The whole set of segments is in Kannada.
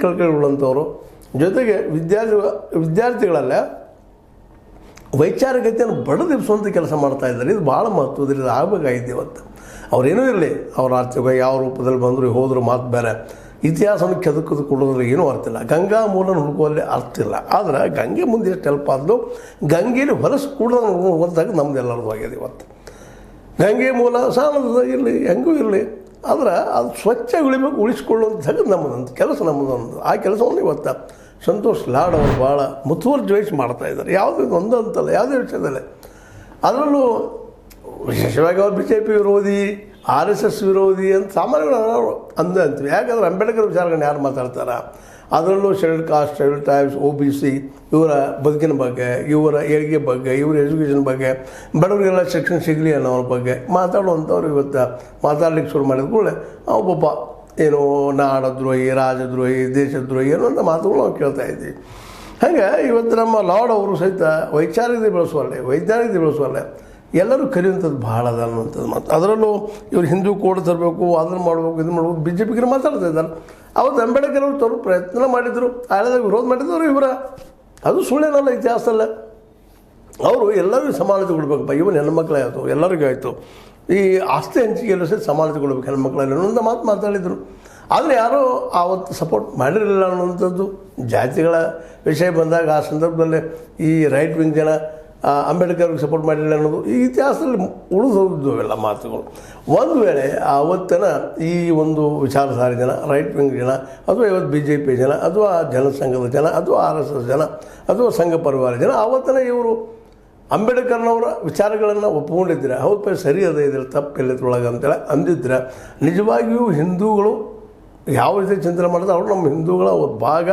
ಕಳ್ಕೊಳ್ಳುವಂಥವ್ರು. ಜೊತೆಗೆ ವಿದ್ಯಾರ್ಥಿಗಳಲ್ಲೇ ವೈಚಾರಿಕತೆಯನ್ನು ಬಡದಿರಿಸುವಂಥ ಕೆಲಸ ಮಾಡ್ತಾಯಿದ್ದಾರೆ. ಇದು ಭಾಳ ಮಹತ್ವದ, ಇದು ಆಗಬೇಕಾಗಿದೆ ಇವತ್ತು. ಅವರೇನೂ ಇರಲಿ, ಅವ್ರ ಆರ್ಥಿಕ ಯಾವ ರೂಪದಲ್ಲಿ ಬಂದರು ಹೋದರೂ ಮಾತು ಬೇರೆ. ಇತಿಹಾಸವನ್ನು ಕೆದಕದು ಕೊಡೋದ್ರಲ್ಲಿ ಏನೂ ಅರ್ಥ ಇಲ್ಲ. ಗಂಗಾ ಮೂಲನ ಹುಡುಕುವಲ್ಲಿ ಅರ್ಥ ಇಲ್ಲ. ಆದರೆ ಗಂಗೆ ಮುಂದೆ ಎಷ್ಟು ಹೆಲ್ಪ್ ಆದಲು, ಗಂಗೆಯಲ್ಲಿ ಹೊಲಸು ಕೂಡ ಹೋದಾಗ ನಮ್ದು ಎಲ್ಲರದು ಆಗಿದೆ ಇವತ್ತು. ಗಂಗೆ ಮೂಲ ಸಾಲದ ಇರಲಿ, ಹೆಂಗೂ ಇರಲಿ, ಆದ್ರೆ ಅದು ಸ್ವಚ್ಛ ಉಳಿಸ್ಕೊಳ್ಳುವಂಥ ನಮ್ಮದಂತ ಕೆಲಸ ನಮ್ಮದೊಂದು. ಆ ಕೆಲಸವನ್ನು ಇವತ್ತು ಸಂತೋಷ್ ಲಾಡ್ ಅವರು ಭಾಳ ಮುತುವರ್ಜಿ ಮಾಡ್ತಾಯಿದ್ದಾರೆ. ಯಾವುದೇ ಒಂದು ಅಂತಲ್ಲ, ಯಾವುದೇ ವಿಷಯದಲ್ಲೇ. ಅದರಲ್ಲೂ ವಿಶೇಷವಾಗಿ ಅವ್ರು BJP ವಿರೋಧಿ, RSS ವಿರೋಧಿ ಅಂತ ಸಾಮಾನ್ಯಗಳು ಅಂತೀವಿ. ಯಾಕಂದ್ರೆ ಅಂಬೇಡ್ಕರ್ ವಿಚಾರಗಳನ್ನ ಯಾರು ಮಾತಾಡ್ತಾರೆ? ಅದರಲ್ಲೂ schedule caste, schedule tribes, OBC ಇವರ ಬದುಕಿನ ಬಗ್ಗೆ, ಇವರ ಏಳಿಗೆ ಬಗ್ಗೆ, ಇವರ ಎಜುಕೇಷನ್ ಬಗ್ಗೆ, ಬಡವರಿಗೆಲ್ಲ ಶಿಕ್ಷಣ ಸಿಗಲಿ ಅನ್ನೋರ ಬಗ್ಗೆ ಮಾತಾಡುವಂಥವ್ರು ಇವತ್ತು ಮಾತಾಡ್ಲಿಕ್ಕೆ ಶುರು ಮಾಡಿದ ಕೂಡಲೇ ಒಬ್ಬ ಏನು ನಾಡದ್ರೋಹಿ, ರಾಜದ್ರೋಹಿ, ದೇಶದ್ರೋಹಿ ಅನ್ನೋಂಥ ಮಾತುಗಳು ನಾವು ಕೇಳ್ತಾ ಇದ್ದೀವಿ. ಹಾಗೆ ಇವತ್ತು ನಮ್ಮ ಲಾರ್ಡ್ ಅವರು ಸಹಿತ ವೈಚಾರಿಕತೆ ಬೆಳೆಸುವಲ್ಲೇ ಎಲ್ಲರೂ ಕಲಿಯುವಂಥದ್ದು ಭಾಳ ಅದ ಅನ್ನುವಂಥದ್ದು ಮಾತು. ಅದರಲ್ಲೂ ಇವರು ಹಿಂದೂ ಕೋಡ್ ತರಬೇಕು, ಅದನ್ನು ಮಾಡಬೇಕು, ಇದು ಮಾಡಬೇಕು, BJPಗೆ ಮಾತಾಡ್ತಾ ಇದ್ದಾರೆ. ಅವತ್ತು ಅಂಬೇಡ್ಕರ್ ಅವರು ತರೋ ಪ್ರಯತ್ನ ಮಾಡಿದರು, ಆಳದಾಗ ವಿರೋಧ ಮಾಡಿದವರು ಇವರ. ಅದು ಸುಳ್ಳೇನಲ್ಲ, ಇತಿಹಾಸದಲ್ಲ. ಅವರು ಎಲ್ಲರಿಗೂ ಸಮಾನತೆ ಕೊಡಬೇಕಪ್ಪ, ಇವನ್ ಹೆಣ್ಮಕ್ಳೇ ಆಯಿತು, ಎಲ್ಲರಿಗೂ ಆಯಿತು. ಈ ಆಸ್ತಿ ಹಂಚಿಕೆಯಲ್ಲೂ ಸಹಿತ ಸಮಾನತೆ ಕೊಡಬೇಕು ಹೆಣ್ಮಕ್ಳಲ್ಲಿ ಅನ್ನೋಂಥ ಮಾತಾಡಿದರು. ಆದರೆ ಯಾರೂ ಆವತ್ತು ಸಪೋರ್ಟ್ ಮಾಡಿರಲಿಲ್ಲ ಅನ್ನುವಂಥದ್ದು. ಜಾತಿಗಳ ವಿಷಯ ಬಂದಾಗ ಆ ಸಂದರ್ಭದಲ್ಲಿ ಈ ರೈಟ್ ವಿಂಗ್ ಜನ ಅಂಬೇಡ್ಕರ್ಗೆ ಸಪೋರ್ಟ್ ಮಾಡಿಲ್ಲ ಅನ್ನೋದು ಈ ಇತಿಹಾಸದಲ್ಲಿ ಉಳಿದು ಹೋಗಿದ್ದು ಎಲ್ಲ ಮಾತುಗಳು. ಒಂದು ವೇಳೆ ಆವತ್ತಿನ ಈ ಒಂದು ವಿಚಾರಧಾರೆ ಜನ, ರೈಟ್ ವಿಂಗ್ ಜನ, ಅಥವಾ ಇವತ್ತು BJP ಜನ, ಅಥವಾ ಜನಸಂಘದ ಜನ, ಅಥವಾ RSS ಜನ, ಅಥವಾ ಸಂಘ ಪರಿವಾರ ಜನ ಆವತ್ತಿನ ಇವರು ಅಂಬೇಡ್ಕರ್ನವರ ವಿಚಾರಗಳನ್ನು ಒಪ್ಪಿಕೊಂಡಿದ್ರೆ ಹೌದು ಸರಿ ಅದ, ಇದ್ರಲ್ಲಿ ತಪ್ಪಿಲ್ಲದ್ರೊಳಗೆ ಅಂತೇಳಿ ಅಂದಿದ್ರೆ ನಿಜವಾಗಿಯೂ ಹಿಂದೂಗಳು ಯಾವ ರೀತಿ ಚಿಂತನೆ ಮಾಡಿದ್ರೆ ಅವರು ನಮ್ಮ ಹಿಂದೂಗಳ ಭಾಗ,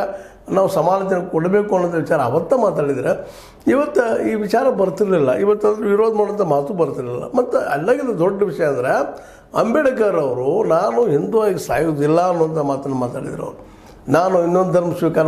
ನಾವು ಸಮಾನತೆ ಕೊಡಬೇಕು ಅನ್ನೋದು ವಿಚಾರ ಅವತ್ತ ಮಾತಾಡಿದರೆ ಇವತ್ತು ಈ ವಿಚಾರ ಬರ್ತಿರಲಿಲ್ಲ. ಇವತ್ತು ಅದ್ರ ವಿರೋಧ ಮಾಡೋಂಥ ಮಾತು ಬರ್ತಿರಲಿಲ್ಲ. ಮತ್ತು ಅಲ್ಲಾಗಿದ್ದು ದೊಡ್ಡ ವಿಷಯ ಅಂದರೆ ಅಂಬೇಡ್ಕರ್ ಅವರು ನಾನು ಹಿಂದೂ ಆಗಿ ಸಾಯೋದಿಲ್ಲ ಅನ್ನೋಂಥ ಮಾತನ್ನು ಮಾತಾಡಿದರು. ಅವರು ನಾನು ಇನ್ನೊಂದು ಧರ್ಮ ಸ್ವೀಕಾರ